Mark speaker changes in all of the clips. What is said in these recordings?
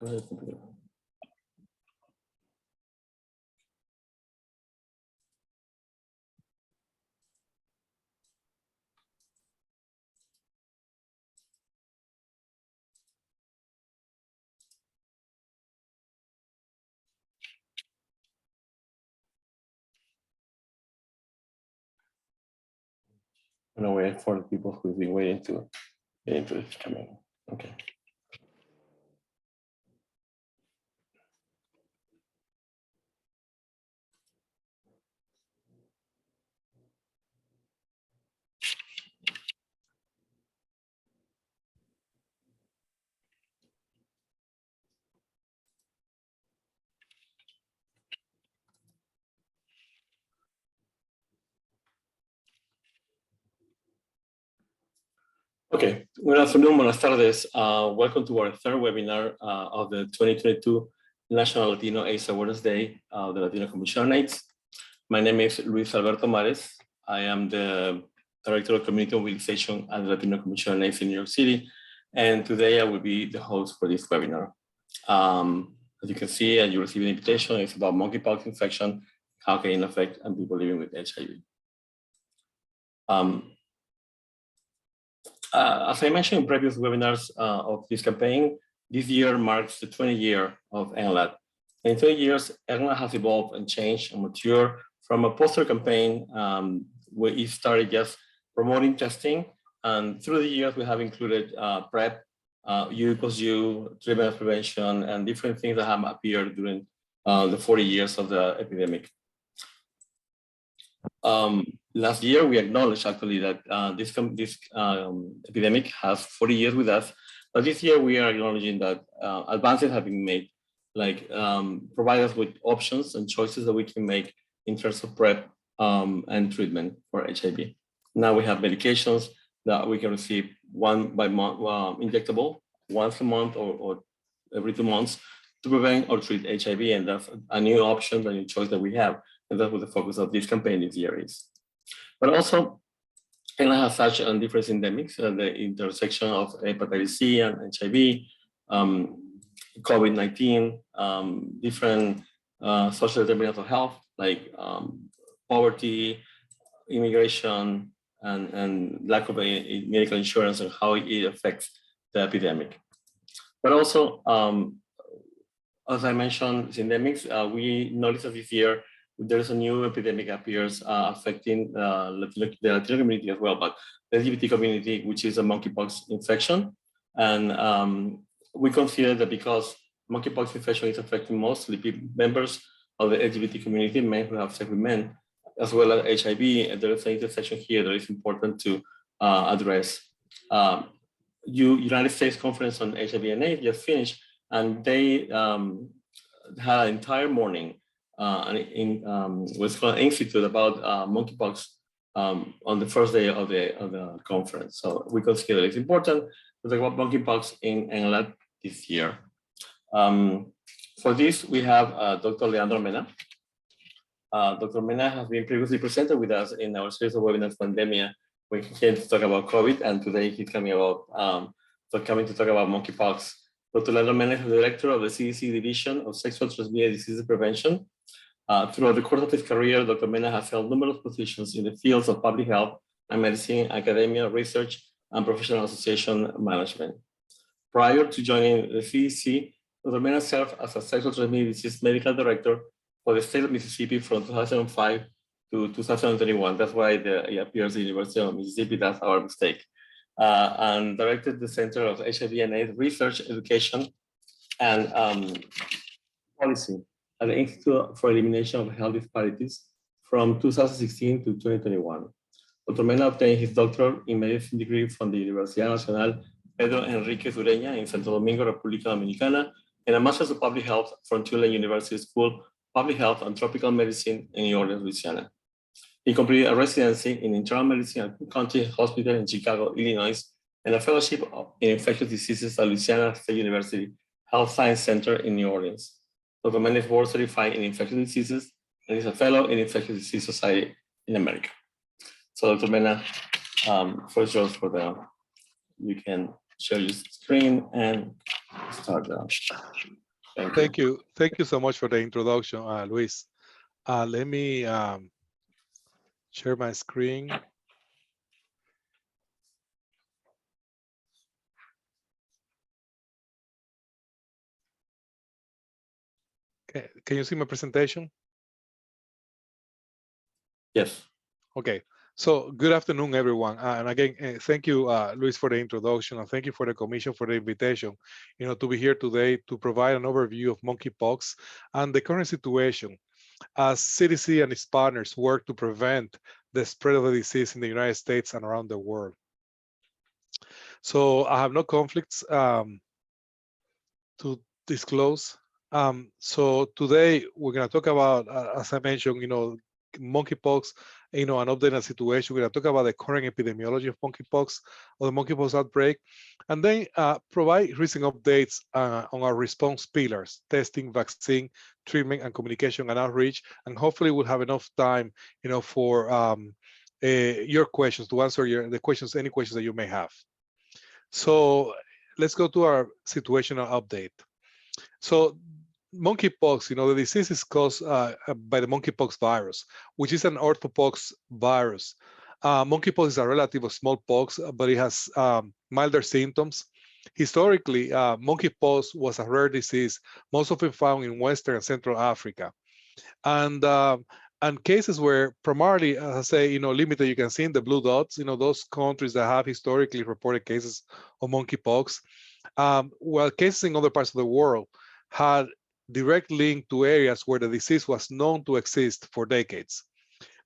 Speaker 1: I'm gonna wait for the people who've been waiting to get into this coming. Okay. Okay, good afternoon, buenas tardes. Welcome to our third webinar of the 2022 National Latino AIDS Awareness Day of the Latino Commission on AIDS. My name is Luis Alberto Mares. I am the Director of Community Mobilization at the Latino Commission on AIDS in New York City. And today I will be the host for this webinar. As you can see, and you receive an invitation, it's about monkeypox infection, how can it affect people living with HIV. As I mentioned in previous webinars of this campaign, this year marks the 20th year of NLAT. In 20 years, NLAT has evolved and changed and matured from a poster campaign where it started just promoting testing. And through the years, we have included PrEP, U+U, treatment prevention, and different things that have appeared during the 40 years of the epidemic. Last year, we acknowledged actually that this epidemic has 40 years with us, but this year we are acknowledging that advances have been made, like provide us with options and choices that we can make in terms of PrEP and treatment for HIV. Now we have medications that we can receive one by month, injectable, once a month or every 2 months to prevent or treat HIV, and that's a new option, a new choice that we have. And that's what the focus of this campaign this year is. But also, NLAT has such different endemics, the intersection of hepatitis C and HIV, COVID-19, different social determinants of health, like poverty, immigration, and lack of medical insurance, and how it affects the epidemic. But also, as I mentioned, endemics, we noticed that this year, there's a new epidemic appears affecting the Latino community as well, but the LGBT community, which is a monkeypox infection. And we consider that because monkeypox infection is affecting mostly members of the LGBT community, men who have sex with men, as well as HIV, and there is an intersection here that is important to address. United States Conference on HIV and AIDS just finished, and they had an entire morning what's called Institute about monkeypox on the first day of the conference. So we consider it's important to talk about monkeypox in NLAT this year. For this, we have Dr. Leandro Mena. Dr. Mena has been previously presented with us in our series of webinars Pandemia, when he came to talk about COVID, and today he's coming to talk about monkeypox. Dr. Leandro Mena is the director of the CDC Division of Sexual Transmitted Diseases Prevention. Throughout the course of his career, Dr. Mena has held numerous positions in the fields of public health and medicine, academia, research, and professional association management. Prior to joining the CDC, Dr. Mena served as a sexual transmitted disease medical director for the state of Mississippi from 2005 to 2021. That's why it appears the University of Mississippi. That's our mistake. And directed the Center of HIV and AIDS Research, Education, and Policy at the Institute for Elimination of Health Disparities from 2016 to 2021. Dr. Mena obtained his doctorate in medicine degree from the Universidad Nacional Pedro Enriquez Ureña in Santo Domingo, República Dominicana, and a Master's of Public Health from Tulane University School of Public Health and Tropical Medicine in New Orleans, Louisiana. He completed a residency in internal medicine at Cook County Hospital in Chicago, Illinois, and a fellowship in infectious diseases at Louisiana State University Health Science Center in New Orleans. Dr. Mena is board certified in infectious diseases and is a fellow in Infectious Disease Society in America. So Dr. Mena, first yours for you can share your screen and start now.
Speaker 2: Thank you. Thank you so much for the introduction, Luis. Let me share my screen. Okay. Can you see my presentation?
Speaker 1: Yes.
Speaker 2: Okay. So good afternoon, everyone. And again, thank you, Luis, for the introduction, and thank you for the commission for the invitation, to be here today to provide an overview of monkeypox and the current situation as CDC and its partners work to prevent the spread of the disease in the United States and around the world. So I have no conflicts to disclose. So today we're going to talk about, as I mentioned, monkeypox, an update on the situation. We're going to talk about the current epidemiology of monkeypox or the monkeypox outbreak, and then provide recent updates on our response pillars: testing, vaccine, treatment, and communication and outreach. And hopefully we'll have enough time, for your questions, to answer any questions that you may have. So let's go to our situational update. So monkeypox, the disease is caused by the monkeypox virus, which is an orthopox virus. Monkeypox is a relative of smallpox, but it has milder symptoms. Historically, monkeypox was a rare disease, most often found in Western and Central Africa. And cases were primarily, as I say, limited. You can see in the blue dots, those countries that have historically reported cases of monkeypox, while cases in other parts of the world had direct link to areas where the disease was known to exist for decades.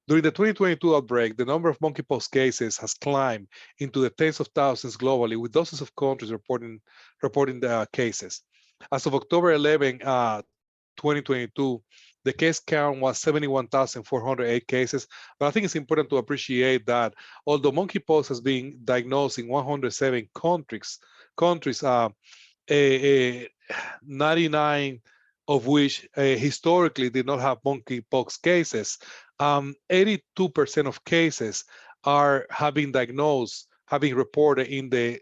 Speaker 2: During the 2022 outbreak, the number of monkeypox cases has climbed into the tens of thousands globally, with dozens of countries reporting the cases. As of October 11, 2022, the case count was 71,408 cases. But I think it's important to appreciate that although monkeypox has been diagnosed in 107 countries, 99 of which historically did not have monkeypox cases. 82% of cases have been diagnosed, have been reported in the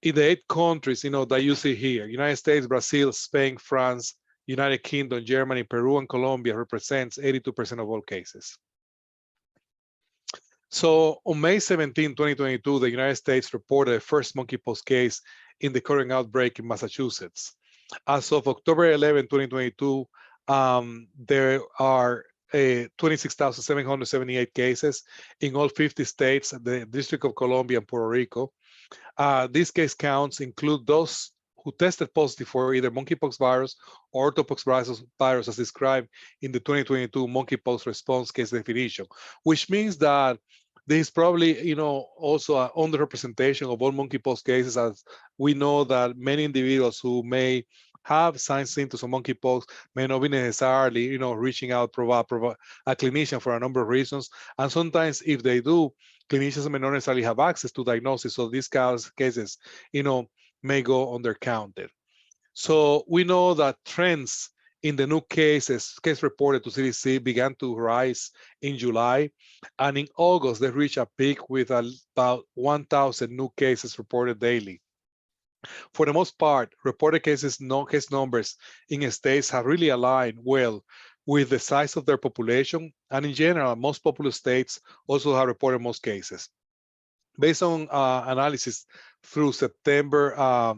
Speaker 2: 8 countries, that you see here: United States, Brazil, Spain, France, United Kingdom, Germany, Peru, and Colombia represents 82% of all cases. So on May 17, 2022, the United States reported the first monkeypox case in the current outbreak in Massachusetts. As of October 11, 2022, there are 26,778 cases in all 50 states, the District of Columbia, and Puerto Rico. These case counts include those who tested positive for either monkeypox virus or orthopoxvirus as described in the 2022 monkeypox response case definition, which means that there is probably, also an underrepresentation of all monkeypox cases, as we know that many individuals who may have signs, symptoms of monkeypox may not be necessarily, reaching out, provide a clinician for a number of reasons. And sometimes if they do, clinicians may not necessarily have access to diagnosis. So these cases, may go undercounted. So we know that trends in the new case reported to CDC began to rise in July. And in August, they reached a peak with about 1,000 new cases reported daily. For the most part, reported case numbers in states have really aligned well with the size of their population. And in general, most populous states also have reported most cases. Based on analysis through September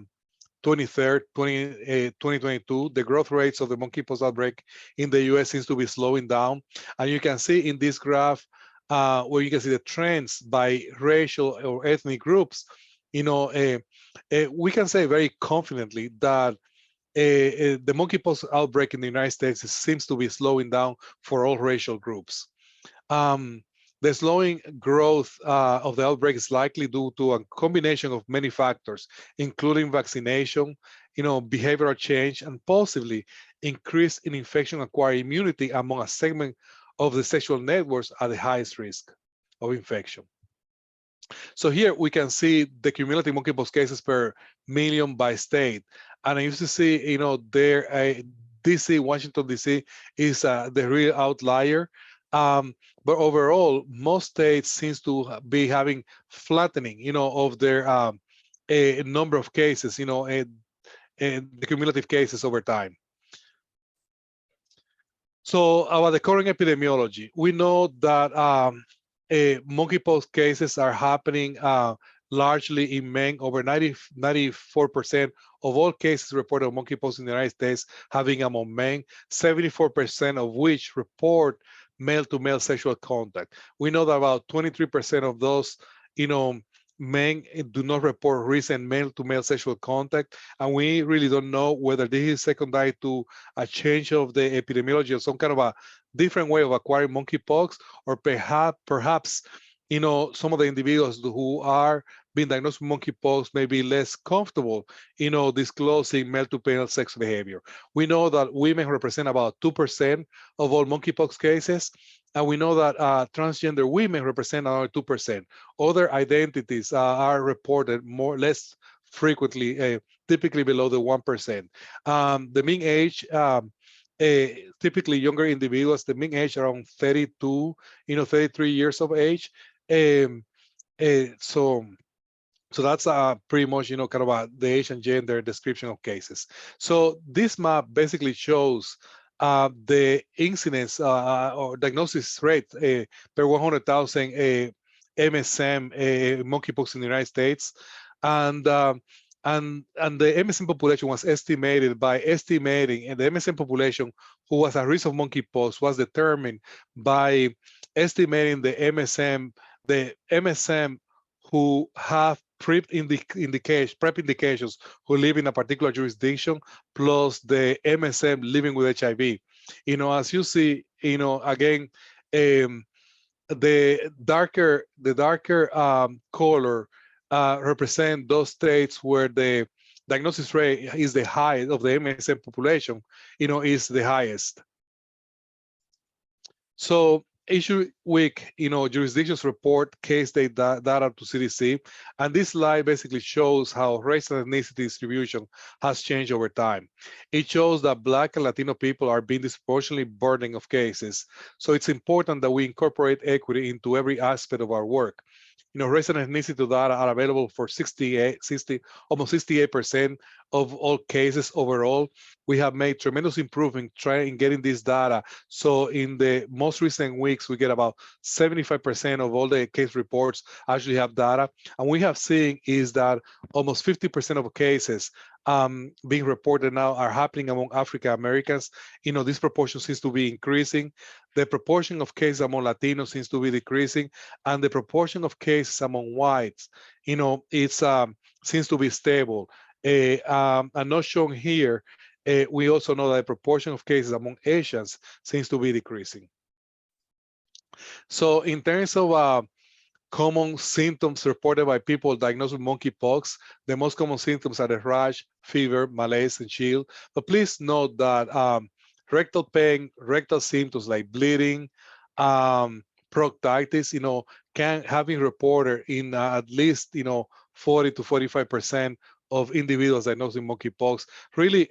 Speaker 2: 23rd, 2022, the growth rates of the monkeypox outbreak in the US seems to be slowing down. And you can see in this graph where you can see the trends by racial or ethnic groups, we can say very confidently that the monkeypox outbreak in the United States seems to be slowing down for all racial groups. The slowing growth of the outbreak is likely due to a combination of many factors, including vaccination, behavioral change, and possibly increase in infection-acquired immunity among a segment of the sexual networks at the highest risk of infection. So here we can see the cumulative monkeypox cases per million by state. And you see, there, DC, Washington, DC is the real outlier. But overall, most states seems to be having flattening, of their a number of cases, the cumulative cases over time. So about the current epidemiology, we know that monkeypox cases are happening largely in men. Over 94% of all cases reported of monkeypox in the United States having among men, 74% of which report male-to-male sexual contact. We know that about 23% of those, men do not report recent male-to-male sexual contact, and we really don't know whether this is secondary to a change of the epidemiology or some kind of a different way of acquiring monkeypox, or perhaps some of the individuals who are being diagnosed with monkeypox may be less comfortable, disclosing male-to-male sex behavior. We know that women represent about 2% of all monkeypox cases, and we know that transgender women represent another 2%. Other identities are reported less frequently, typically below the 1%. The mean age, typically younger individuals, the mean age around 32, 33 years of age. So that's pretty much, kind of the age and gender description of cases. So this map basically shows the incidence or diagnosis rate per 100,000 MSM monkeypox in the United States, and the MSM population was estimated by estimating, and the MSM population who was at risk of monkeypox was determined by estimating the MSM who have PrEP indications who live in a particular jurisdiction, plus the MSM living with HIV. As you see, again, the darker color represent those states where the diagnosis rate is the highest of the MSM population, is the highest. So each week, jurisdictions report case data to CDC, and this slide basically shows how race and ethnicity distribution has changed over time. It shows that Black and Latino people are being disproportionately burdened of cases. So it's important that we incorporate equity into every aspect of our work. Race and ethnicity data are available for almost 68% of all cases overall. We have made tremendous improvement trying getting this data. So in the most recent weeks, we get about 75% of all the case reports actually have data. And we have seen is that almost 50% of cases being reported now are happening among African Americans. This proportion seems to be increasing. The proportion of cases among Latinos seems to be decreasing, and the proportion of cases among whites, it's seems to be stable. And not shown here, we also know that the proportion of cases among Asians seems to be decreasing. So in terms of common symptoms reported by people diagnosed with monkeypox, the most common symptoms are the rash, fever, malaise, and chill. But please note that rectal pain, rectal symptoms like bleeding, proctitis, can have been reported in at least 40 to 45% of individuals diagnosed with monkeypox, really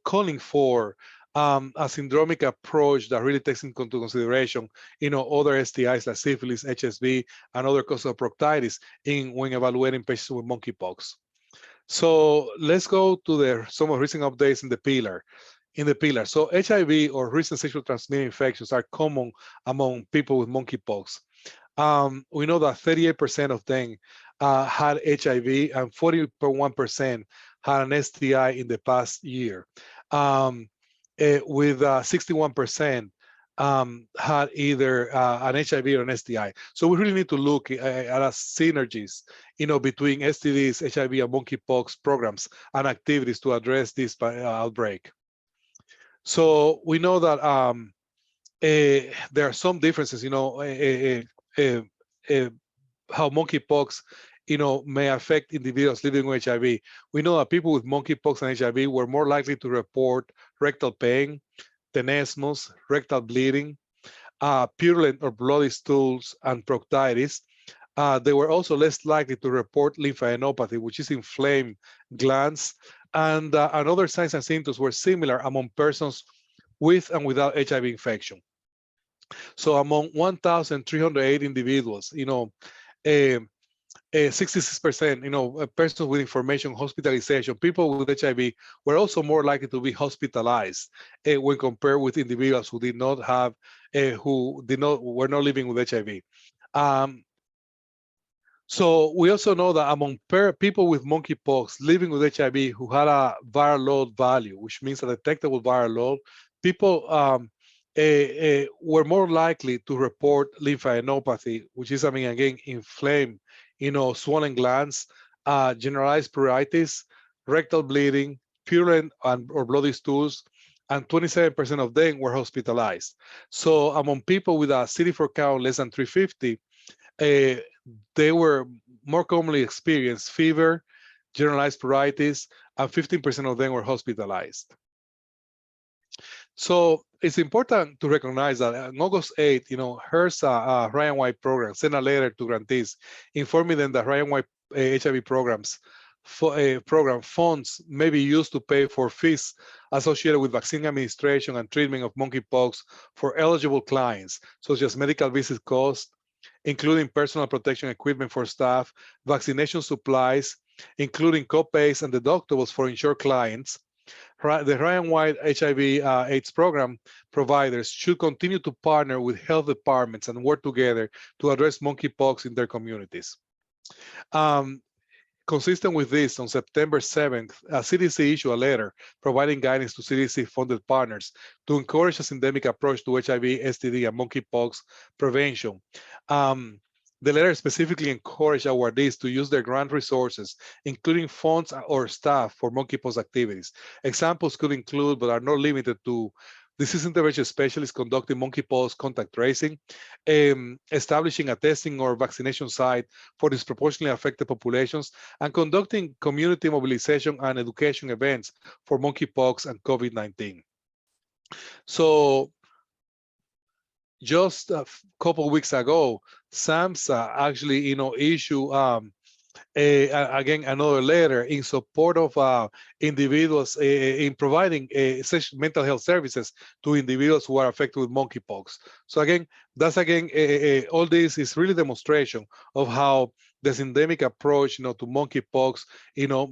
Speaker 2: calling for a syndromic approach that really takes into consideration, other STIs like syphilis, HSV, and other causes of proctitis when evaluating patients with monkeypox. So let's go to some of recent updates in the pillar. So HIV or recent sexual transmitted infections are common among people with monkeypox. We know that 38% of them had HIV and 41% had an STI in the past year. With 61% had either an HIV or an STI. So we really need to look at synergies, between STDs, HIV, and monkeypox programs and activities to address this outbreak. So we know that there are some differences, how monkeypox, may affect individuals living with HIV. We know that people with monkeypox and HIV were more likely to report rectal pain, tenesmus, rectal bleeding, purulent or bloody stools, and proctitis. They were also less likely to report lymphadenopathy, which is inflamed glands, and other signs and symptoms were similar among persons with and without HIV infection. So among 1,308 individuals, 66%, persons with information hospitalization, people with HIV were also more likely to be hospitalized when compared with individuals who did not have, were not living with HIV. So we also know that among people with monkeypox living with HIV who had a viral load value, which means a detectable viral load, people were more likely to report lymphadenopathy, which is, again, inflamed, swollen glands, generalized pruritus, rectal bleeding, purulent or bloody stools, and 27% of them were hospitalized. So among people with a CD4 count less than 350, they were more commonly experienced fever, generalized pruritus, and 15% of them were hospitalized. So it's important to recognize that on August 8, HRSA Ryan White program sent a letter to grantees informing them that Ryan White HIV program funds may be used to pay for fees associated with vaccine administration and treatment of monkeypox for eligible clients, such as medical visit costs, including personal protection equipment for staff, vaccination supplies, including copays and deductibles for insured clients. The Ryan White HIV AIDS program providers should continue to partner with health departments and work together to address monkeypox in their communities. Consistent with this, on September 7th, CDC issued a letter providing guidance to CDC-funded partners to encourage a syndemic approach to HIV, STD, and monkeypox prevention. The letter specifically encouraged awardees to use their grant resources, including funds or staff, for monkeypox activities. Examples could include, but are not limited to, disease intervention specialists conducting monkeypox contact tracing, establishing a testing or vaccination site for disproportionately affected populations, and conducting community mobilization and education events for monkeypox and COVID-19. So just a couple of weeks ago, SAMHSA actually, issued again another letter in support of individuals in providing mental health services to individuals who are affected with monkeypox. So again, that's all this is really demonstration of how the endemic approach, to monkeypox,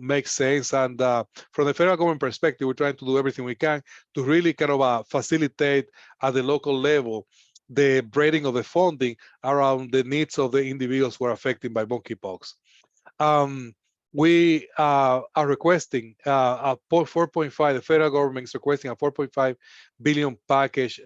Speaker 2: makes sense. And from the federal government perspective, we're trying to do everything we can to really kind of facilitate at the local level the breathing of the funding around the needs of the individuals who are affected by monkeypox. We are requesting a 4.5, the federal government is requesting a 4.5 billion package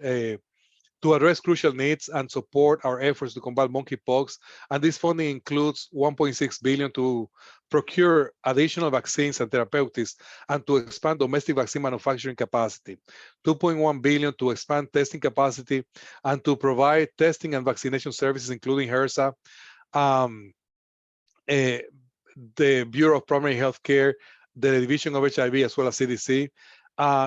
Speaker 2: to address crucial needs and support our efforts to combat monkeypox. And this funding includes 1.6 billion to procure additional vaccines and therapeutics and to expand domestic vaccine manufacturing capacity, 2.1 billion to expand testing capacity and to provide testing and vaccination services, including HRSA, the Bureau of Primary Health Care, the Division of HIV, as well as CDC,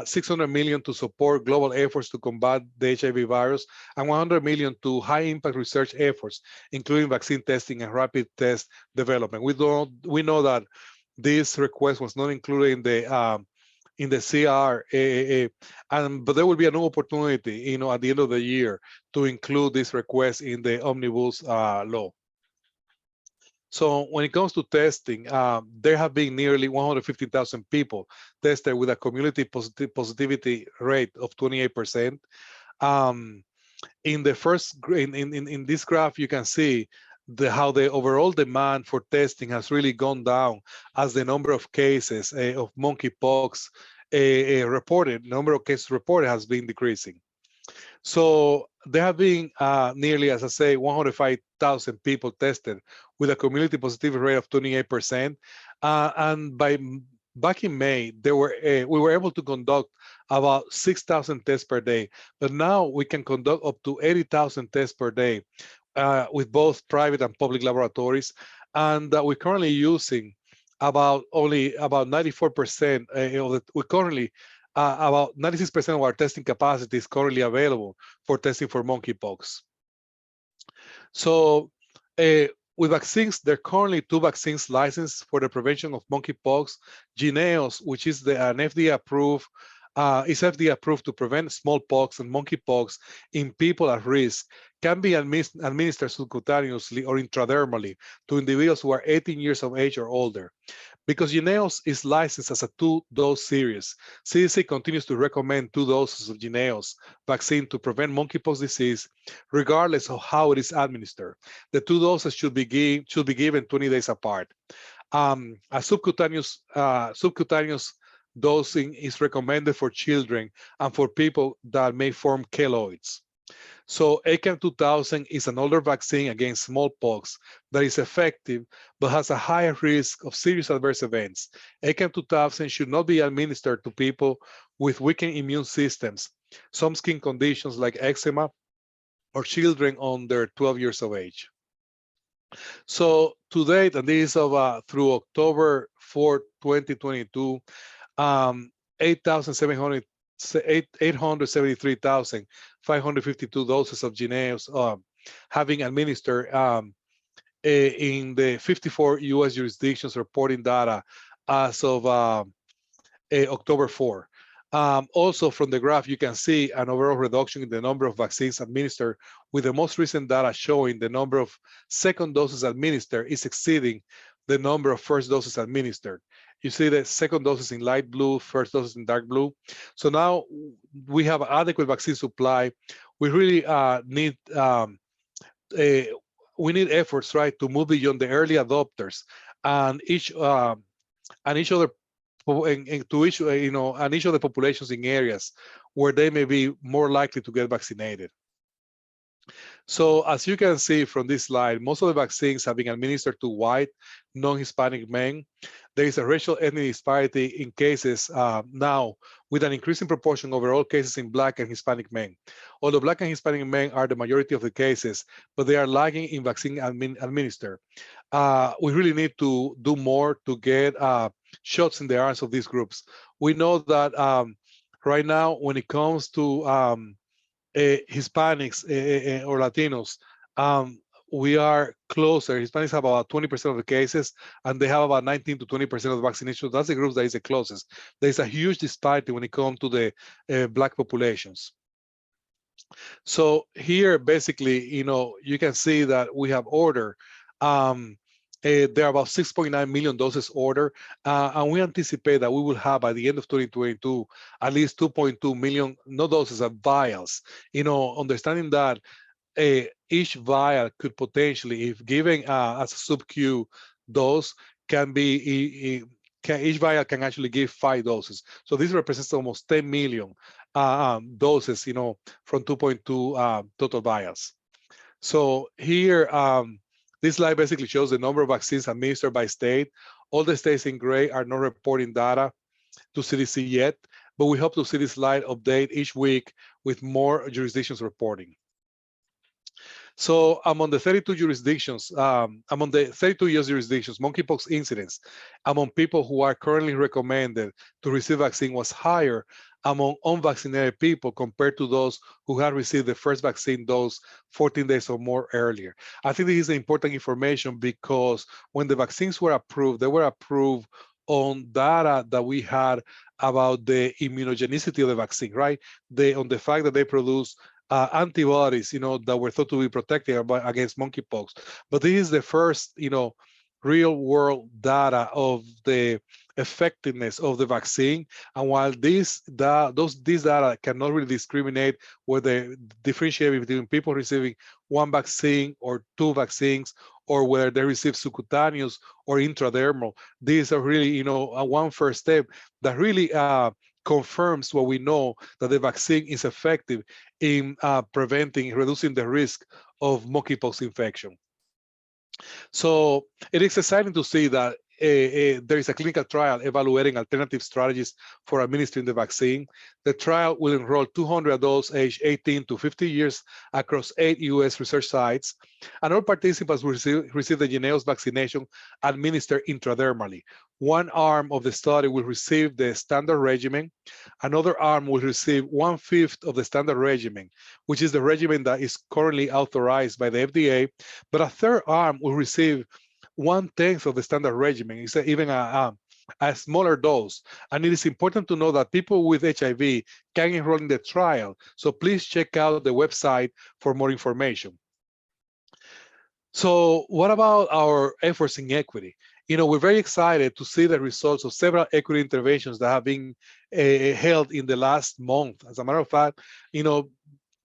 Speaker 2: 600 million to support global efforts to combat the HIV virus, and 100 million to high-impact research efforts, including vaccine testing and rapid test development. We know that this request was not included in the CR, but there will be a new opportunity, at the end of the year to include this request in the omnibus law. So when it comes to testing, there have been nearly 150,000 people tested with a community positivity rate of 28%. In this graph, you can see how the overall demand for testing has really gone down as the number of cases of monkeypox number of cases reported has been decreasing. So there have been nearly, as I say, 105,000 people tested with a community positivity rate of 28%. And back in May, we were able to conduct about 6,000 tests per day. But now we can conduct up to 80,000 tests per day with both private and public laboratories. And we're currently using about 94% about 96% of our testing capacity is currently available for testing for monkeypox. So with vaccines, there are currently 2 vaccines licensed for the prevention of monkeypox. Jynneos, which is an FDA approved, is FDA approved to prevent smallpox and monkeypox in people at risk, can be administered subcutaneously or intradermally to individuals who are 18 years of age or older. Because Jynneos is licensed as a 2-dose series, CDC continues to recommend 2 doses of Jynneos vaccine to prevent monkeypox disease, regardless of how it is administered. The 2 doses should be given 20 days apart. A subcutaneous dosing is recommended for children and for people that may form keloids. So ACAM2000 is an older vaccine against smallpox that is effective, but has a higher risk of serious adverse events. ACAM2000 should not be administered to people with weakened immune systems, some skin conditions like eczema, or children under 12 years of age. So to date, and this is through October 4, 2022, 873,552 doses of Jynneos having administered in the 54 U.S. jurisdictions reporting data as of October 4. Also from the graph, you can see an overall reduction in the number of vaccines administered, with the most recent data showing the number of second doses administered is exceeding the number of first doses administered. You see the second doses in light blue, first doses in dark blue. So now we have adequate vaccine supply. We really need efforts, right, to move beyond the early adopters and each other to each and each of the populations in areas where they may be more likely to get vaccinated. So as you can see from this slide, most of the vaccines have been administered to white, non-Hispanic men. There is a racial ethnic disparity in cases now, with an increasing proportion over all cases in Black and Hispanic men. Although Black and Hispanic men are the majority of the cases, but they are lagging in vaccine administered. We really need to do more to get shots in the arms of these groups. We know that right now, when it comes to Hispanics or Latinos, we are closer. Hispanics have about 20% of the cases, and they have about 19 to 20% of the vaccination. That's the group that is the closest. There's a huge disparity when it comes to the Black populations. So here, basically, you can see that we have ordered. There are about 6.9 million doses ordered, and we anticipate that we will have, by the end of 2022, at least 2.2 million, no doses, of vials. Understanding that each vial could potentially, if given as a sub-Q dose, each vial can actually give 5 doses. So this represents almost 10 million doses, from 2.2 total vials. So here, this slide basically shows the number of vaccines administered by state. All the states in gray are not reporting data to CDC yet, but we hope to see this slide update each week with more jurisdictions reporting. So among the 32 jurisdictions, among the 32 US jurisdictions, monkeypox incidence among people who are currently recommended to receive vaccine was higher among unvaccinated people compared to those who had received the first vaccine dose 14 days or more earlier. I think this is important information because when the vaccines were approved, they were approved on data that we had about the immunogenicity of the vaccine, right? On the fact that they produce antibodies, that were thought to be protective against monkeypox. But this is the first, real world data of the effectiveness of the vaccine. And while these data cannot really discriminate whether differentiate between people receiving one vaccine or 2 vaccines, or whether they receive subcutaneous or intradermal, these are really, one first step that really confirms what we know, that the vaccine is effective in reducing the risk of monkeypox infection. So it is exciting to see that there is a clinical trial evaluating alternative strategies for administering the vaccine. The trial will enroll 200 adults aged 18 to 50 years across 8 US research sites, and all participants will receive the Jynneos vaccination administered intradermally. One arm of the study will receive the standard regimen. Another arm will receive 1/5 of the standard regimen, which is the regimen that is currently authorized by the FDA. But a third arm will receive 1/10 of the standard regimen. It's even a a smaller dose. And it is important to know that people with HIV can enroll in the trial. So please check out the website for more information. So what about our efforts in equity? We're very excited to see the results of several equity interventions that have been held in the last month. As a matter of fact,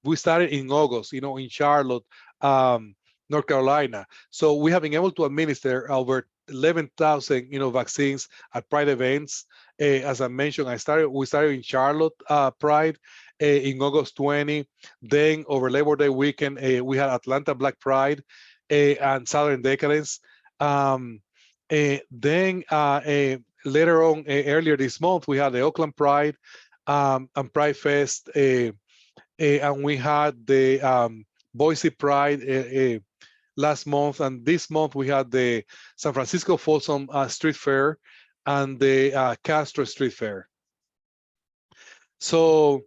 Speaker 2: we started in August, in Charlotte, North Carolina. So we have been able to administer over 11,000, vaccines at Pride events. As I mentioned, we started in Charlotte Pride in August 20. Then over Labor Day weekend, we had Atlanta Black Pride and Southern Decadence. Then later on, earlier this month, we had the Oakland Pride and Pride Fest. And we had the Boise Pride last month, and this month we had the San Francisco Folsom Street Fair and the Castro Street Fair. So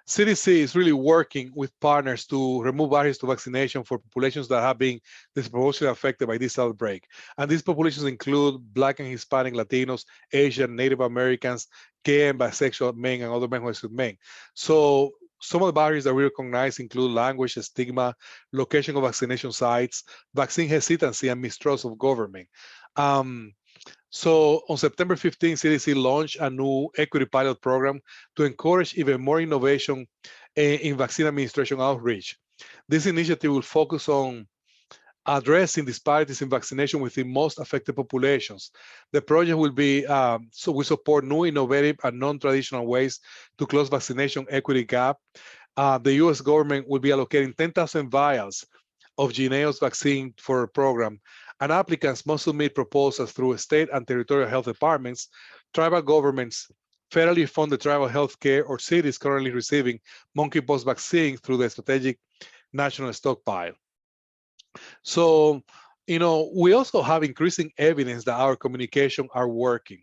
Speaker 2: CDC is really working with partners to remove barriers to vaccination for populations that have been disproportionately affected by this outbreak. And these populations include Black and Hispanic, Latinos, Asian, Native Americans, gay and bisexual men, and other men who are men. So some of the barriers that we recognize include language, stigma, location of vaccination sites, vaccine hesitancy, and mistrust of government. So on September 15, CDC launched a new equity pilot program to encourage even more innovation in vaccine administration outreach. This initiative will focus on addressing disparities in vaccination within most affected populations. The project will be, so we support new, innovative, and non-traditional ways to close vaccination equity gap. The US government will be allocating 10,000 vials of Jynneos vaccine for a program, and applicants must submit proposals through state and territorial health departments, tribal governments, federally funded tribal health care, or cities currently receiving monkeypox vaccine through the strategic national stockpile. So, we also have increasing evidence that our communication are working.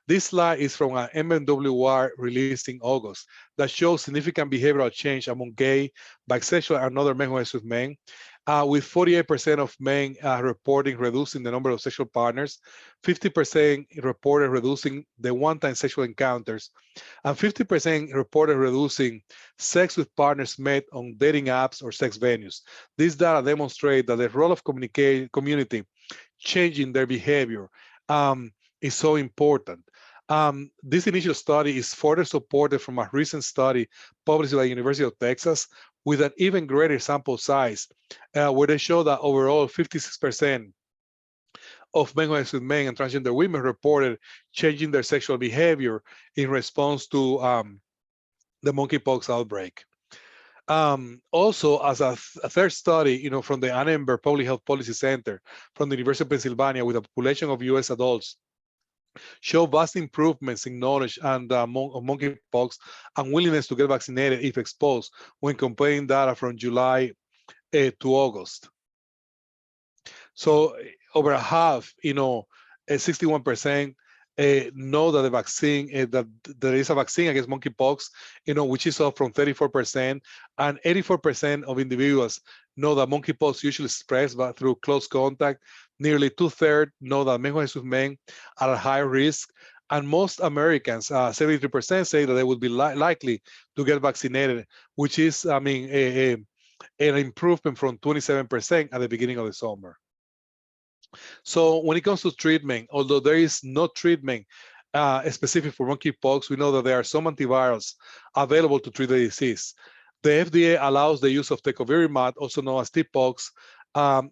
Speaker 2: This slide is from an MMWR released in August that shows significant behavioral change among gay, bisexual, and other men who are with men, with 48% of men reporting reducing the number of sexual partners, 50% reported reducing the one-time sexual encounters, and 50% reported reducing sex with partners met on dating apps or sex venues. This data demonstrate that the role of community changing their behavior is so important. This initial study is further supported from a recent study published by the University of Texas with an even greater sample size, where they show that overall 56% of men who are with men and transgender women reported changing their sexual behavior in response to the monkeypox outbreak. Also, as a third study, from the Annenberg Public Health Policy Center from the University of Pennsylvania with a population of US adults, show vast improvements in knowledge and of monkeypox and willingness to get vaccinated if exposed when comparing data from July to August. So over half, 61% know that the vaccine, that there is a vaccine against monkeypox, which is up from 34%, and 84% of individuals know that monkeypox usually spreads through close contact. Nearly 2/3 know that men who are with men are at high risk, and most Americans, 73%, say that they would be likely to get vaccinated, which is, an improvement from 27% at the beginning of the summer. So when it comes to treatment, although there is no treatment specific for monkeypox, we know that there are some antivirals available to treat the disease. The FDA allows the use of tecovirimat, also known as TPOXX,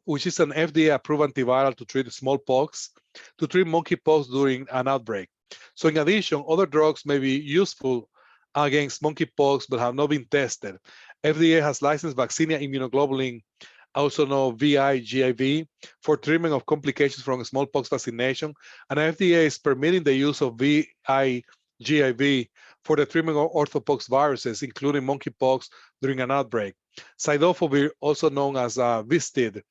Speaker 2: which is an FDA-approved antiviral to treat smallpox, to treat monkeypox during an outbreak. So in addition, other drugs may be useful against monkeypox but have not been tested. FDA has licensed Vaccinia immunoglobulin, also known VIGIV, for treatment of complications from smallpox vaccination, and FDA is permitting the use of VIGIV for the treatment of orthopoxviruses, including monkeypox during an outbreak. Cidofovir, also known as Vistid,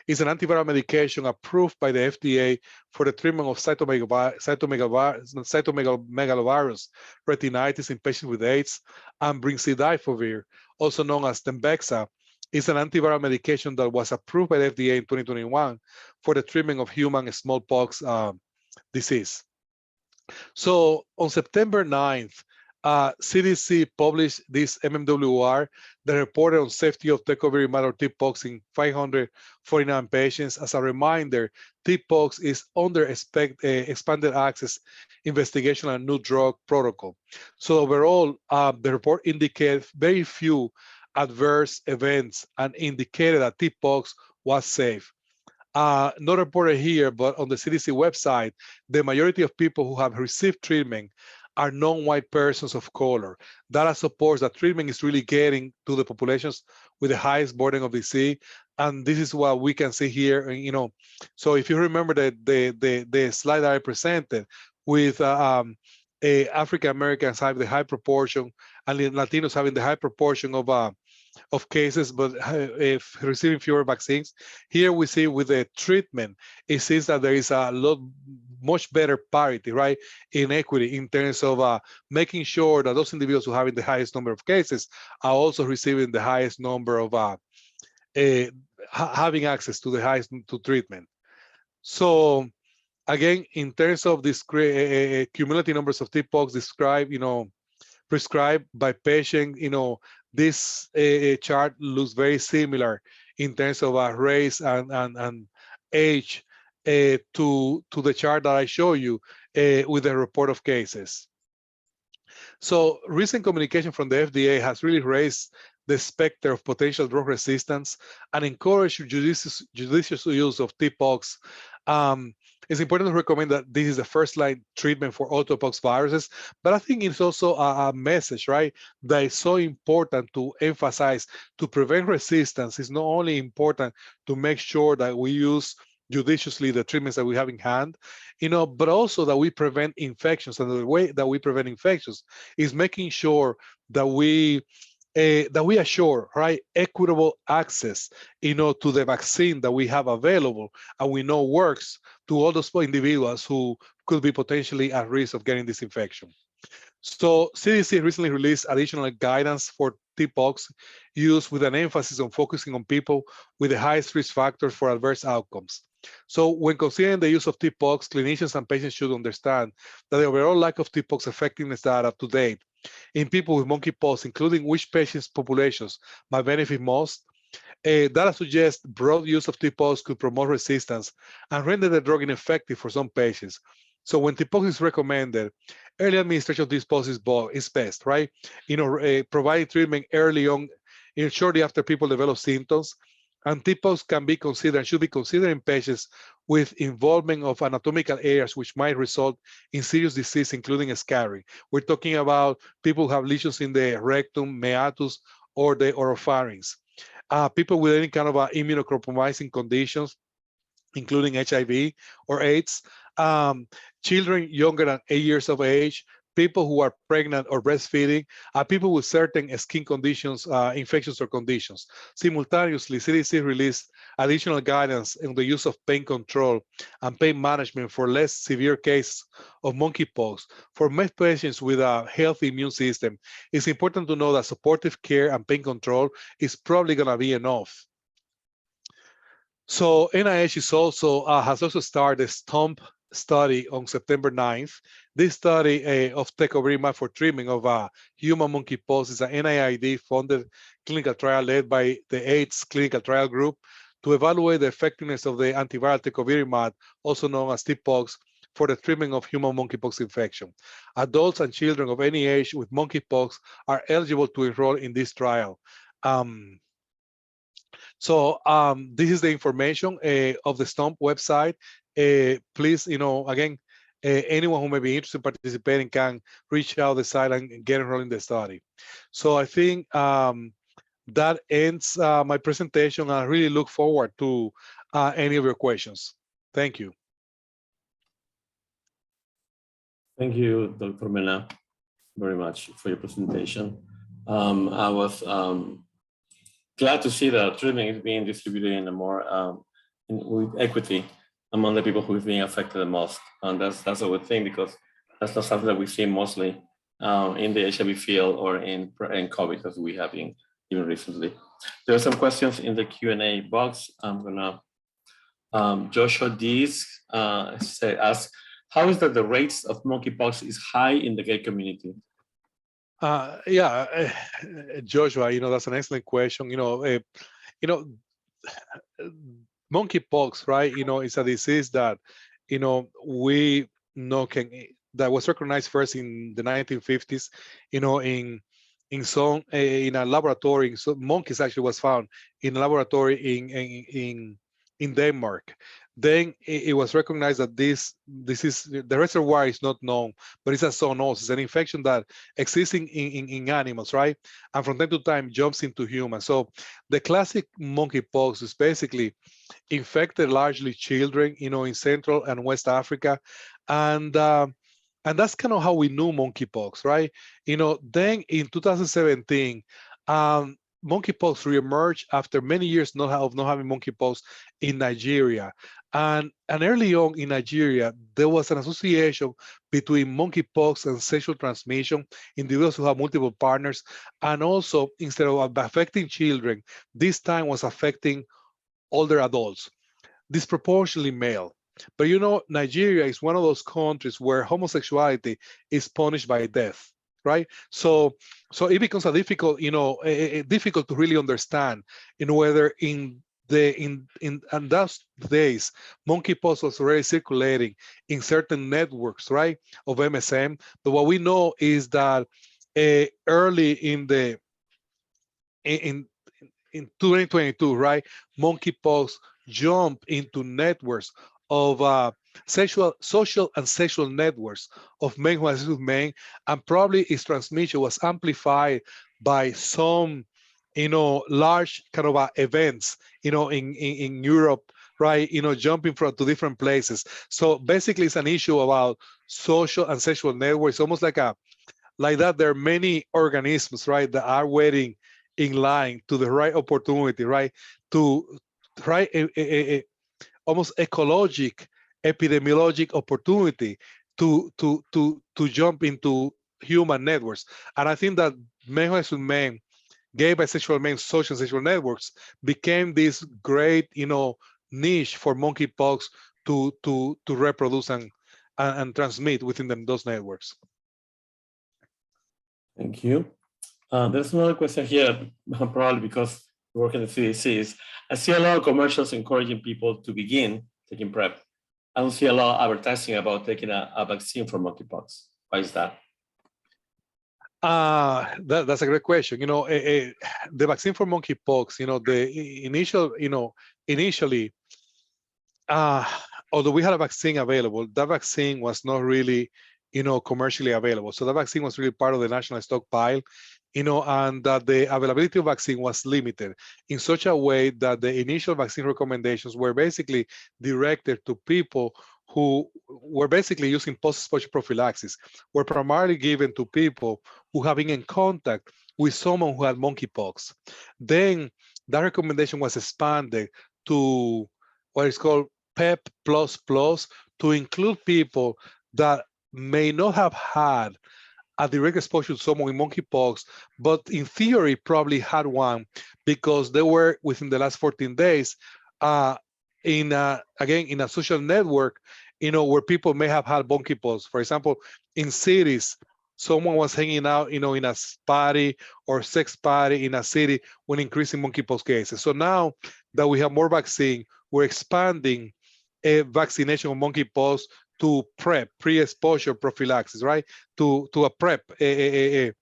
Speaker 2: is an antiviral medication approved by the FDA for the treatment of cytomegalovirus retinitis in patients with AIDS, and brincidifovir, also known as Tembexa, is an antiviral medication that was approved by the FDA in 2021 for the treatment of human smallpox disease. So on September 9th, CDC published this MMWR that reported on safety of tecovirimat or TPOXX in 549 patients. As a reminder, TPOXX is under expanded access investigation and new drug protocol. So overall, the report indicated very few adverse events and indicated that TPOXX was safe. Not reported here, but on the CDC website, the majority of people who have received treatment are non-white persons of color. Data supports that treatment is really getting to the populations with the highest burden of disease, and this is what we can see here. So if you remember the slide that I presented with African Americans having the high proportion and Latinos having the high proportion of cases, but if receiving fewer vaccines. Here we see with the treatment, it seems that there is a much better parity, right, in equity in terms of making sure that those individuals who have the highest number of cases are also receiving the highest number of having access to the highest to treatment. So again, in terms of this cumulative numbers of TPOXX prescribed by patient, this chart looks very similar in terms of race and age to the chart that I show you with the report of cases. So recent communication from the FDA has really raised the specter of potential drug resistance and encouraged judicious use of TPOXX. It's important to recommend that this is the first-line treatment for orthopoxviruses, but I think it's also a message, right, that is so important to emphasize. To prevent resistance, it's not only important to make sure that we use judiciously the treatments that we have in hand, but also that we prevent infections. And the way that we prevent infections is making sure that we assure, right, equitable access, to the vaccine that we have available and we know works to all those individuals who could be potentially at risk of getting this infection. So CDC recently released additional guidance for TPOXX use with an emphasis on focusing on people with the highest risk factors for adverse outcomes. So when considering the use of TPOXX, clinicians and patients should understand that the overall lack of TPOXX effectiveness data to date in people with monkeypox, including which patients populations might benefit most, data suggests broad use of TPOXX could promote resistance and render the drug ineffective for some patients. So when TPOXX is recommended, early administration of TPOXX is best, right? Providing treatment early on, shortly after people develop symptoms. And TPOXX can be considered, should be considered in patients with involvement of anatomical areas which might result in serious disease, including scarring. We're talking about people who have lesions in the rectum, meatus, or the oropharynx. People with any kind of immunocompromising conditions, including HIV or AIDS, children younger than 8 years of age, people who are pregnant or breastfeeding, people with certain skin conditions, infections or conditions. Simultaneously, CDC released additional guidance on the use of pain control and pain management for less severe cases of monkeypox. For most patients with a healthy immune system, it's important to know that supportive care and pain control is probably going to be enough. So NIH is also has also started a STOMP study on September 9th. This study of tecovirimat for treatment of human monkeypox is an NIAID-funded clinical trial led by the AIDS Clinical Trial Group to evaluate the effectiveness of the antiviral tecovirimat, also known as TPOXX, for the treatment of human monkeypox infection. Adults and children of any age with monkeypox are eligible to enroll in this trial. So this is the information of the STOMP website. Please, again, anyone who may be interested in participating can reach out the site and get enrolled in the study. So I think that ends my presentation. I really look forward to any of your questions. Thank you.
Speaker 1: Thank you, Dr. Mena, very much for your presentation. I was glad to see that treatment is being distributed in a more with equity among the people who are being affected the most, and that's a good thing, because that's not something that we see mostly in the HIV field or in COVID, as we have been even recently. There are some questions in the Q&A box. I'm gonna Joshua Dees asks, how is that the rates of monkeypox is high in the gay community?
Speaker 2: Yeah, Joshua, that's an excellent question. You know, monkeypox, right? It's a disease that, we know that was recognized first in the 1950s, in a laboratory. So monkeys actually was found in a laboratory in Denmark. Then it was recognized that this is the reservoir is not known, but it's a zoonosis, an infection that exists in animals, right? And from time to time jumps into humans. So the classic monkeypox is basically infected largely children, in Central and West Africa, and that's kind of how we knew monkeypox, right? Then in 2017, monkeypox reemerged after many years of not having monkeypox in Nigeria. And early on in Nigeria, there was an association between monkeypox and sexual transmission, individuals who have multiple partners, and also instead of affecting children, this time was affecting older adults, disproportionately male. But Nigeria is one of those countries where homosexuality is punished by death, right? So it becomes a difficult, difficult to really understand, whether in those days, monkeypox was already circulating in certain networks, right, of MSM. But what we know is that early in 2022, right, monkeypox jump into networks of social and sexual networks of men who assist with men, and probably its transmission was amplified by some, large kind of events, in Europe, right, jumping from to different places. So basically, it's an issue about social and sexual networks, almost like that. There are many organisms, right, that are waiting in line to the right opportunity, right, to right almost ecologic, epidemiologic opportunity to jump into human networks. And I think that men who with men, gay, bisexual men, social and sexual networks became this great, niche for monkeypox to reproduce and transmit within those networks.
Speaker 1: Thank you. There's another question here, probably because we work in the CDCs. I see a lot of commercials encouraging people to begin taking PrEP. I don't see a lot of advertising about taking a vaccine for monkeypox. Why is that?
Speaker 2: That's a great question. The vaccine for monkeypox, the initially, although we had a vaccine available, that vaccine was not really, commercially available. So that vaccine was really part of the national stockpile, and that the availability of vaccine was limited in such a way that the initial vaccine recommendations were basically directed to people who were basically using post-exposure prophylaxis, were primarily given to people who have been in contact with someone who had monkeypox. Then that recommendation was expanded to what is called PEP++ to include people that may not have had a direct exposure to someone with monkeypox, but in theory probably had one because they were within the last 14 days in a social network, where people may have had monkeypox. For example, in cities, someone was hanging out, in a party or sex party in a city when increasing monkeypox cases. So now that we have more vaccine, we're expanding a vaccination of monkeypox to PrEP, pre-exposure prophylaxis, right? To a PrEP a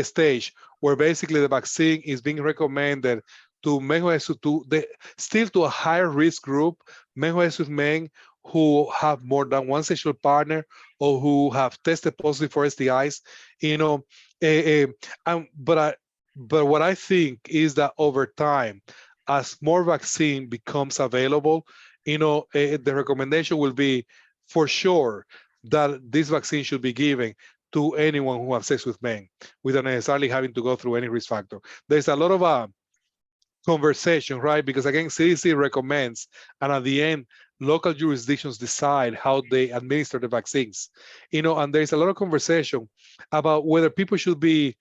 Speaker 2: stage where basically the vaccine is being recommended to men who still to a higher risk group, men who have more than one sexual partner or who have tested positive for STIs, but what I think is that over time, as more vaccine becomes available, the recommendation will be for sure that this vaccine should be given to anyone who has sex with men without necessarily having to go through any risk factor. There's a lot of conversation, right? Because again, CDC recommends, and at the end, local jurisdictions decide how they administer the vaccines. And there's a lot of conversation about whether people should be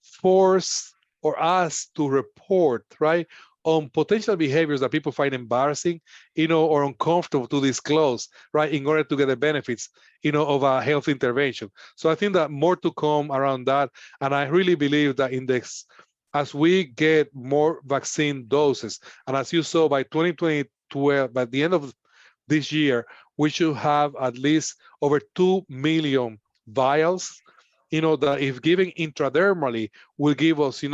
Speaker 2: forced or asked to report, right, on potential behaviors that people find embarrassing, or uncomfortable to disclose, right, in order to get the benefits, of a health intervention. So I think that more to come around that, and I really believe that as we get more vaccine doses, and as you saw by 2012, by the end of this year, we should have at least over 2 million vials, that if given intradermally will give us,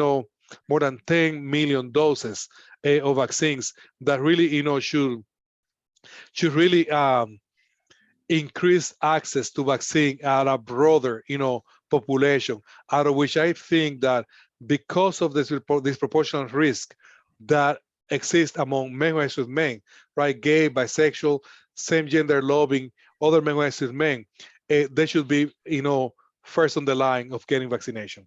Speaker 2: more than 10 million doses of vaccines that really, should really increase access to vaccine at a broader, population, out of which I think that because of this disproportionate risk that exists among men who are with men, right, gay, bisexual, same gender loving, other men who are with men, they should be, first on the line of getting vaccination.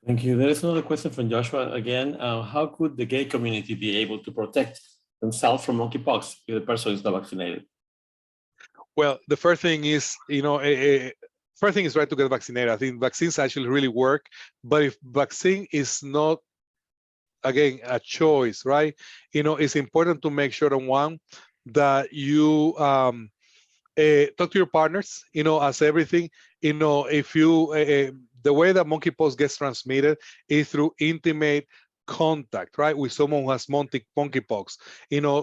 Speaker 1: Thank you. There is another question from Joshua again. How could the gay community be able to protect themselves from monkeypox if the person is not vaccinated?
Speaker 2: Well, the first thing is, first thing is right to get vaccinated. I think vaccines actually really work, but if vaccine is not, again, a choice, right? It's important to make sure that you talk to your partners, as everything, if you, the way that monkeypox gets transmitted is through intimate contact, right, with someone who has monkeypox.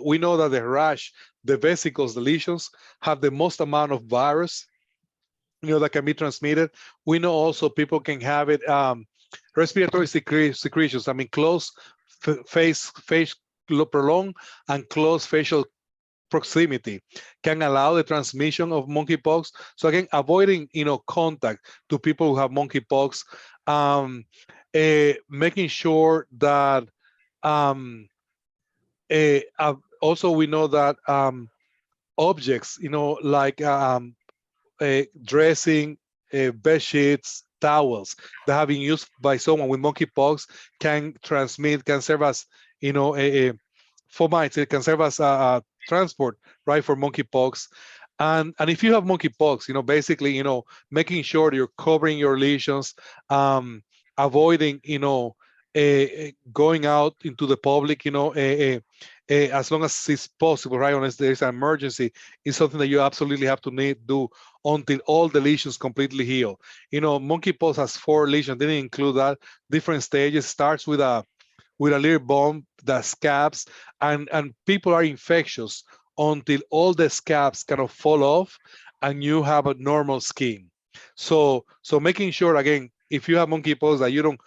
Speaker 2: We know that the rash, the vesicles, the lesions have the most amount of virus, that can be transmitted. We know also people can have it, respiratory secretions. I mean, close face prolonged and close facial proximity can allow the transmission of monkeypox. So again, avoiding, contact to people who have monkeypox, making sure that also we know that objects, like dressing, bed sheets, towels that have been used by someone with monkeypox can serve as, fomites. It can serve as a transport, right, for monkeypox. And if you have monkeypox, basically, making sure you're covering your lesions, avoiding, going out into the public, as long as it's possible, right, unless there's an emergency, is something that you absolutely have to do until all the lesions completely heal. Monkeypox has 4 lesions. They didn't include that. Different stages. Starts with a little bump that scabs, and people are infectious until all the scabs kind of fall off and you have a normal skin. So making sure, again, if you have monkeypox, that you don't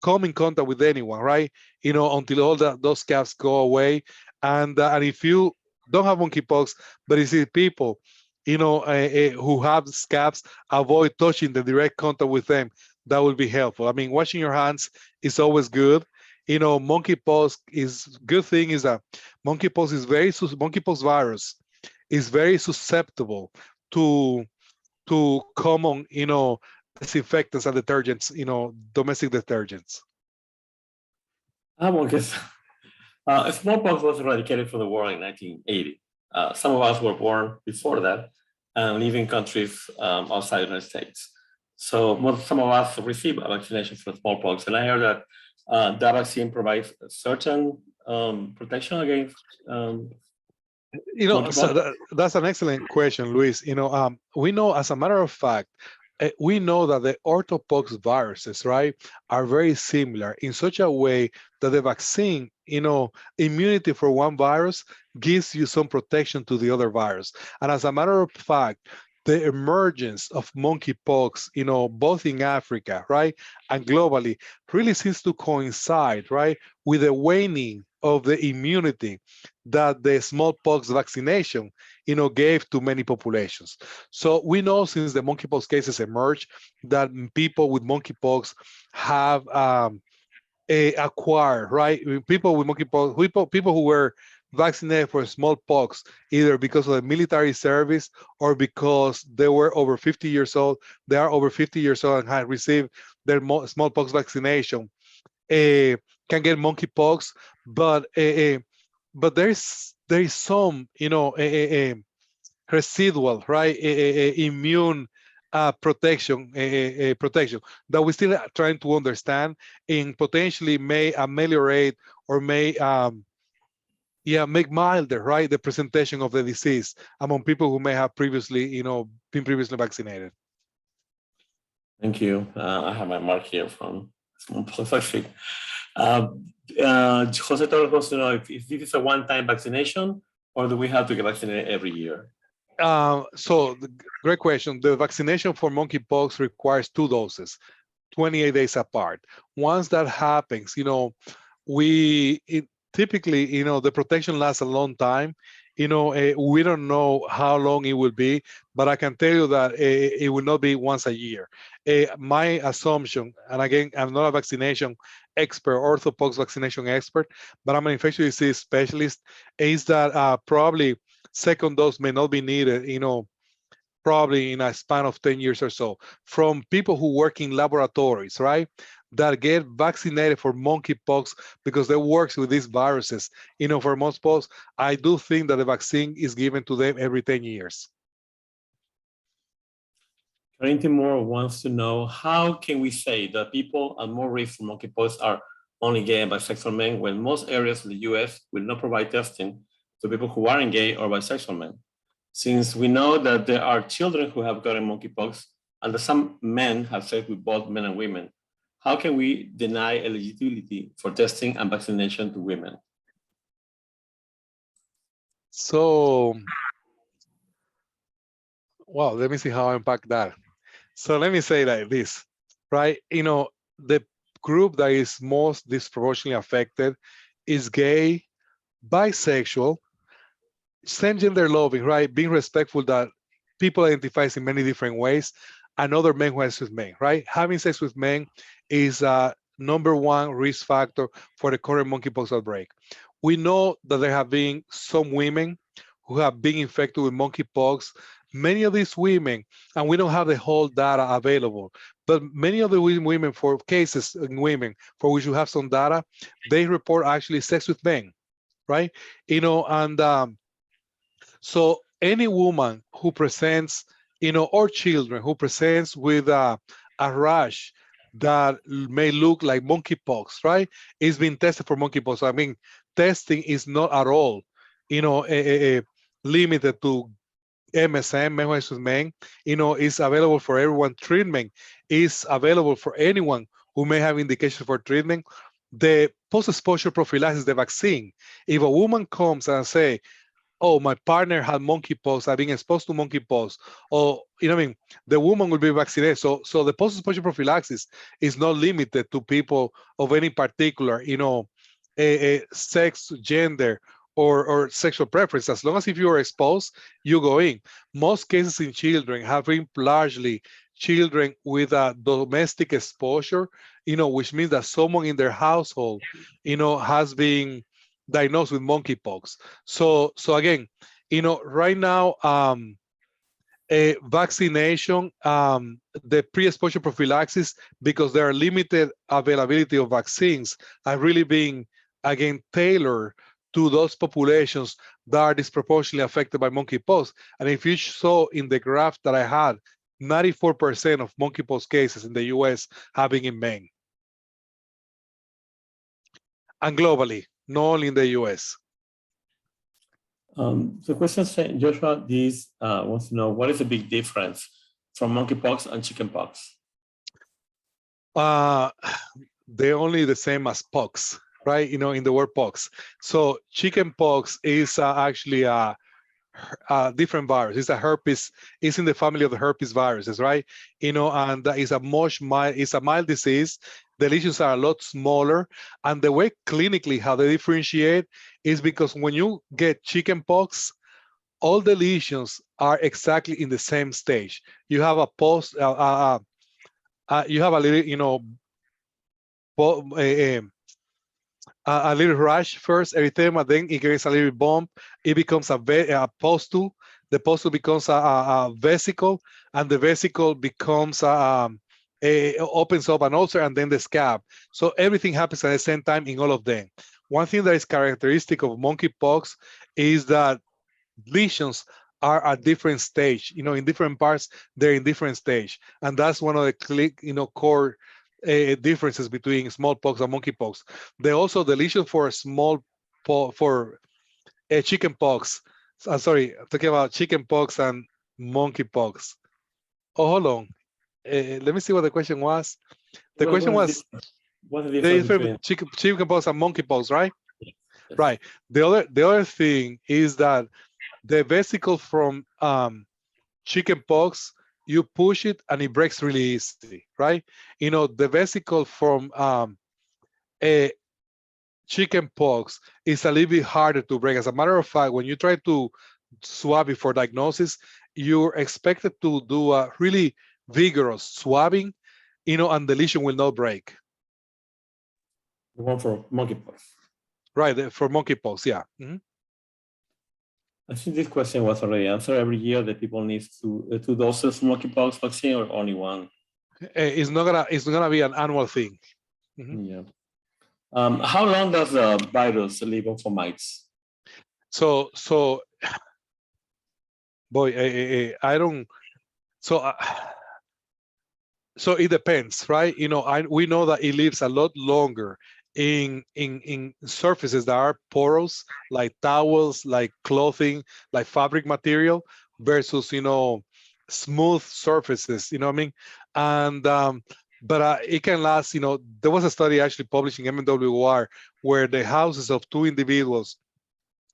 Speaker 2: come in contact with anyone, right? Until all those scabs go away. And if you don't have monkeypox, but you see people, who have scabs, avoid touching the direct contact with them. That will be helpful. I mean, washing your hands is always good. Monkeypox is good thing is that monkeypox virus is very susceptible to common, disinfectants and detergents, domestic detergents.
Speaker 1: Smallpox was eradicated from the world in 1980. Some of us were born before that and live in countries outside the United States. So some of us received a vaccination for smallpox, and I heard that that vaccine provides a certain protection against.
Speaker 2: So that's an excellent question, Luis. We know, as a matter of fact, we know that the orthopox viruses, right, are very similar in such a way that the vaccine, immunity for one virus gives you some protection to the other virus. And as a matter of fact, the emergence of monkeypox, both in Africa, right, and globally, really seems to coincide, right, with the waning of the immunity that the smallpox vaccination, gave to many populations. So we know since the monkeypox cases emerged that people with monkeypox have acquired, right? People with monkeypox, people who were vaccinated for smallpox, either because of the military service or because they were over 50 years old, they are over 50 years old and have received their smallpox vaccination, can get monkeypox, but there is some, residual, right, immune protection that we still are trying to understand and potentially may ameliorate or may make milder, right, the presentation of the disease among people who may have previously, been previously vaccinated.
Speaker 1: Thank you. I have my mark here from smallpox. Jose Torres wants to know if this is a one-time vaccination or do we have to get vaccinated every year?
Speaker 2: So great question. The vaccination for monkeypox requires 2 doses, 28 days apart. Once that happens, typically, the protection lasts a long time. We don't know how long it will be, but I can tell you that it will not be once a year. My assumption, and again, I'm not a vaccination expert, orthopox vaccination expert, but I'm an infectious disease specialist, is that probably second dose may not be needed, probably in a span of 10 years or so, from people who work in laboratories, right, that get vaccinated for monkeypox because they work with these viruses. For most folks, I do think that the vaccine is given to them every 10 years.
Speaker 1: Karin Timur wants to know, how can we say that people at more risk for monkeypox are only gay and bisexual men when most areas in the US will not provide testing to people who aren't gay or bisexual men? Since we know that there are children who have gotten monkeypox and that some men have sex with both men and women, how can we deny eligibility for testing and vaccination to women?
Speaker 2: So, well, let me see how I unpack that. So let me say like this, right? The group that is most disproportionately affected is gay, bisexual, same gender loving, right? Being respectful that people identify in many different ways, and other men who have sex with men, right? Having sex with men is a #1 risk factor for the current monkeypox outbreak. We know that there have been some women who have been infected with monkeypox. Many of these women, and we don't have the whole data available, but many of the women, for cases in women for which we have some data, they report actually sex with men, right? And so any woman who presents, or children who presents with a rash that may look like monkeypox, right, is being tested for monkeypox. I mean, testing is not at all, limited to MSM, men versus men. Is available for everyone. Treatment is available for anyone who may have indications for treatment. The post-exposure prophylaxis, the vaccine. If a woman comes and say, "Oh, my partner had monkeypox, I've been exposed to monkeypox," or the woman will be vaccinated. So the post-exposure prophylaxis is not limited to people of any particular, sex, gender, or sexual preference. As long as if you are exposed, you go in. Most cases in children have been largely children with a domestic exposure, which means that someone in their household, has been diagnosed with monkeypox. So again, right now, a vaccination, the pre-exposure prophylaxis, because there are limited availability of vaccines, are really being, again, tailored to those populations that are disproportionately affected by monkeypox. And if you saw in the graph that I had, 94% of monkeypox cases in the US have been in men. And globally, not only in the US.
Speaker 1: The question saying, Joshua, wants to know, what is the big difference from monkeypox and chickenpox?
Speaker 2: They're only the same as pox, right? In the word pox. So chickenpox is actually a different virus. It's a herpes. It's in the family of the herpes viruses, right? And it's a mild disease. The lesions are a lot smaller, and the way clinically how they differentiate is because when you get chickenpox, all the lesions are exactly in the same stage. You have a you have a little, a little rash first, erythema, then it gets a little bump. It becomes a pustule. The pustule becomes a vesicle, and the vesicle becomes opens up an ulcer, and then the scab. So everything happens at the same time in all of them. One thing that is characteristic of monkeypox is that lesions are at different stage. In different parts, they're in different stage, and that's one of the core differences between smallpox and monkeypox. They also deletion for chicken pox. Sorry, I'm talking about chicken pox and monkeypox. Oh, hold on. Let me see what the question was. The question was
Speaker 1: what's the
Speaker 2: the
Speaker 1: difference
Speaker 2: difference
Speaker 1: between
Speaker 2: chicken pox and monkeypox, right?
Speaker 1: yes.
Speaker 2: Right. The other thing is that the vesicle from chicken pox, you push it and it breaks really easy, right? The vesicle from a chicken pox is a little bit harder to break. As a matter of fact, when you try to swab it for diagnosis, you're expected to do a really vigorous swabbing, and the lesion will not break.
Speaker 1: The one for monkeypox.
Speaker 2: Right, for monkeypox, yeah. Mm-hmm.
Speaker 1: I think this question was already answered. Every year, the people need two doses of monkeypox vaccine or only one.
Speaker 2: It's not gonna be an annual thing. Mm-hmm.
Speaker 1: Yeah. How long does the virus live on for mites?
Speaker 2: So, boy, I don't. So, so it depends, right? We know that it lives a lot longer in surfaces that are porous, like towels, like clothing, like fabric material, versus smooth surfaces. You know what I mean? And but it can last. There was a study actually published in MWR where the houses of two individuals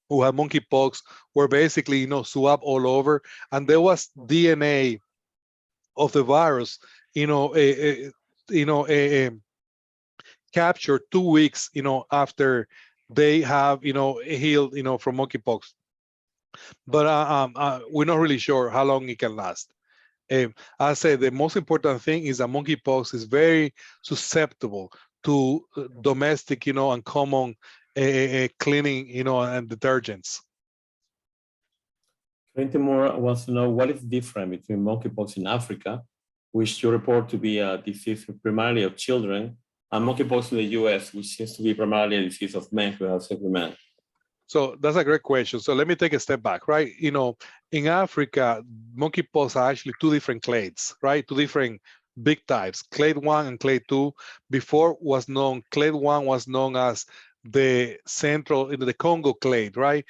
Speaker 2: who had monkeypox were basically swab all over, and there was DNA of the virus, captured 2 weeks, after they have, healed, from monkeypox. But we're not really sure how long it can last. I say the most important thing is that monkeypox is very susceptible to domestic, and common cleaning, and detergents.
Speaker 1: Twenty more wants to know what is different between monkeypox in Africa, which you report to be a disease primarily of children, and monkeypox in the US, which seems to be primarily a disease of men who have sex with men.
Speaker 2: So that's a great question. So let me take a step back, right? In Africa, monkeypox are actually two different clades, right? Two different big types, clade 1 and clade 2. Before clade 1 was known as the central, the Congo clade, right?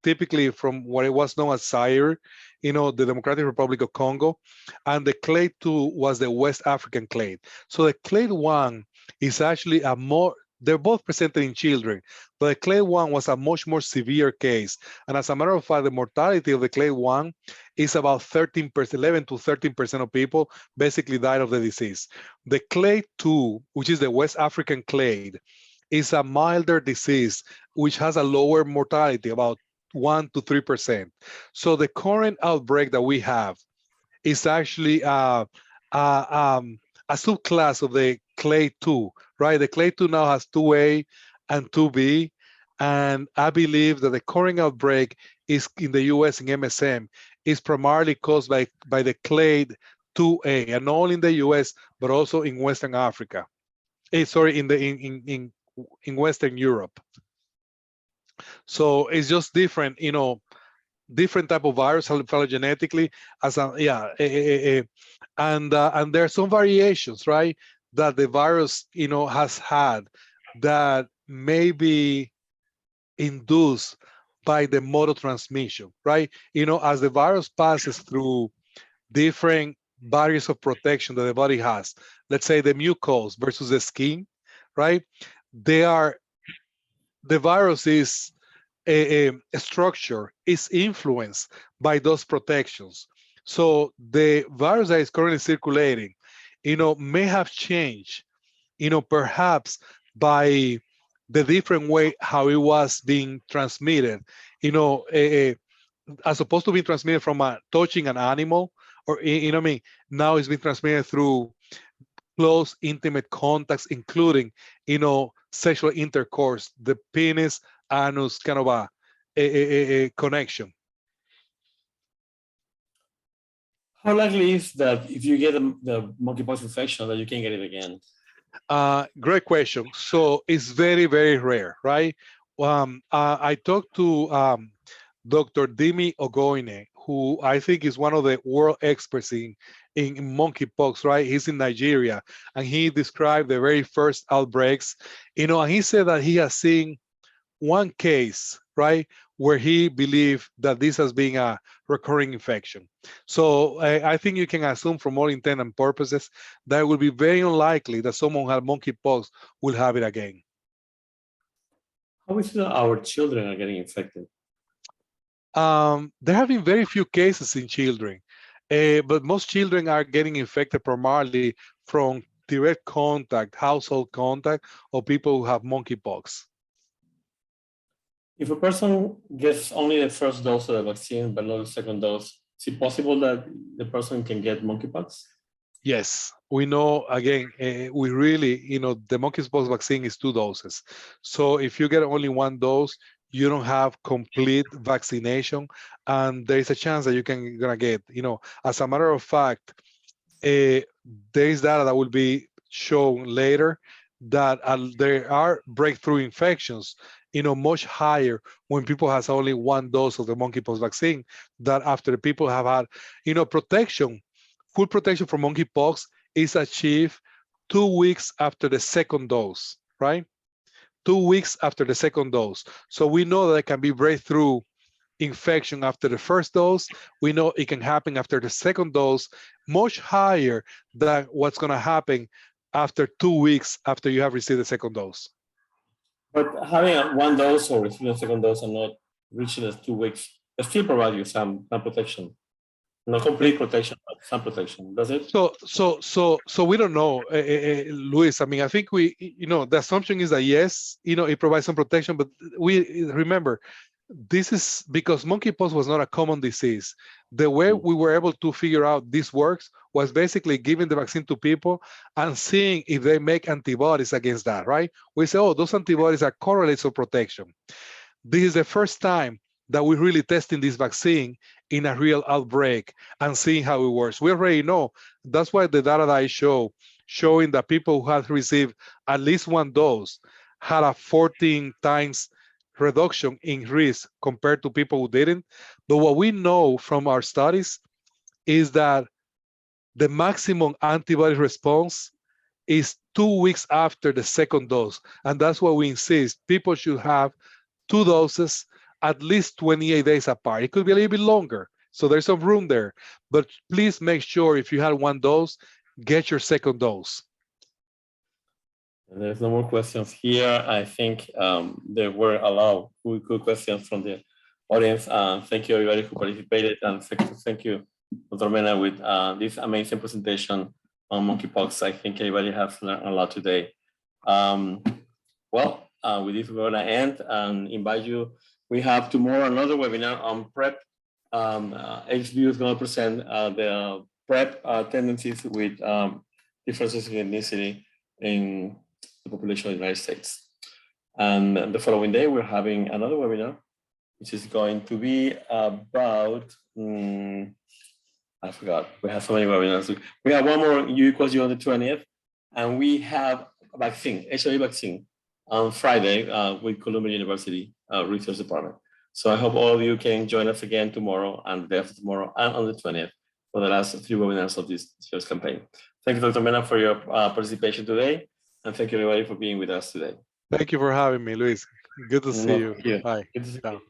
Speaker 2: Typically from what it was known as Zaire, the Democratic Republic of Congo, and the clade 2 was the West African clade. So the clade 1 is actually they're both presented in children, but the clade 1 was a much more severe case. And as a matter of fact, the mortality of the clade 1 is about 13%, 11 to 13% of people basically died of the disease. The clade 2, which is the West African clade, is a milder disease, which has a lower mortality, about 1 to 3%. So the current outbreak that we have is actually a subclass of the clade 2, right? The clade 2 now has 2A and 2B, and I believe that the current outbreak is in the US in MSM is primarily caused by the clade 2A, and not only in the US but also in Western Africa. Sorry, in Western Europe. So it's just different, different type of virus phylogenetically, and there are some variations, right, that the virus has had that may be induced by the mode of transmission, right? As the virus passes through different barriers of protection that the body has, let's say the mucous versus the skin, right? The virus is a structure is influenced by those protections. So the virus that is currently circulating, may have changed, perhaps by the different way how it was being transmitted, as opposed to being transmitted from touching an animal, or what I mean, now it's being transmitted through close, intimate contacts, including, sexual intercourse, the penis, anus, kind of a connection.
Speaker 1: How likely is that if you get the monkeypox infection that you can get it again?
Speaker 2: Great question. So it's very, very rare, right? I talked to Dr. Dimi Ogoine, who I think is one of the world experts in monkeypox, right? He's in Nigeria, and he described the very first outbreaks, and he said that he has seen one case, right, where he believed that this has been a recurring infection. So I think you can assume from all intent and purposes that it will be very unlikely that someone who had monkeypox will have it again.
Speaker 1: How is it that our children are getting infected?
Speaker 2: There have been very few cases in children, but most children are getting infected primarily from direct contact, household contact, or people who have monkeypox.
Speaker 1: If a person gets only the first dose of the vaccine, but not the second dose, is it possible that the person can get monkeypox?
Speaker 2: Yes, we know, again, we really, the monkeypox vaccine is 2 doses. So if you get only 1 dose, you don't have complete vaccination, and there is a chance that you're gonna get, as a matter of fact, there is data that will be shown later that there are breakthrough infections, much higher when people has only 1 dose of the monkeypox vaccine, that after people have had, protection. Full protection from monkeypox is achieved 2 weeks after the second dose, right? 2 weeks after the second dose. So we know that there can be breakthrough infection after the first dose. We know it can happen after the second dose, much higher than what's going to happen after 2 weeks after you have received the second dose.
Speaker 1: But having 1 dose or receiving a second dose and not reaching the 2 weeks, it still provides you some protection. No complete protection, but some protection, does it?
Speaker 2: So we don't know, Luis. I mean, I think the assumption is that yes, it provides some protection, but we remember, this is because monkeypox was not a common disease. The way we were able to figure out this works was basically giving the vaccine to people and seeing if they make antibodies against that, right? We say, oh, those antibodies are correlates of protection. This is the first time that we're really testing this vaccine in a real outbreak and seeing how it works. We already know. That's why the data that I showing that people who had received at least 1 dose had a 14 times reduction in risk compared to people who didn't. But what we know from our studies is that the maximum antibody response is 2 weeks after the second dose. And that's why we insist people should have 2 doses at least 28 days apart. It could be a little bit longer, so there's some room there. But please make sure if you had 1 dose, get your second dose.
Speaker 1: There's no more questions here. I think there were a lot of good questions from the audience. Thank you everybody who participated, and thank you, Dr. Mena, with this amazing presentation on monkeypox. I think everybody has learned a lot today. With this, we're gonna end and invite you. We have tomorrow another webinar on PrEP. HBU is gonna present the PrEP tendencies with differences in ethnicity in the population of the United States. And the following day, we're having another webinar, which is going to be about, I forgot, we have so many webinars. We have one more U equals U on the 20th, and we have a vaccine, HIV vaccine, on Friday with Columbia University Research Department. So I hope all of you can join us again tomorrow and the day after tomorrow and on the 20th for the last 3 webinars of this year's campaign. Thank you, Dr. Mena, for your participation today. And thank you, everybody, for being with us today.
Speaker 2: Thank you for having me, Luis. Good to see you.
Speaker 1: Thank you.
Speaker 2: Bye.
Speaker 1: Good to see you.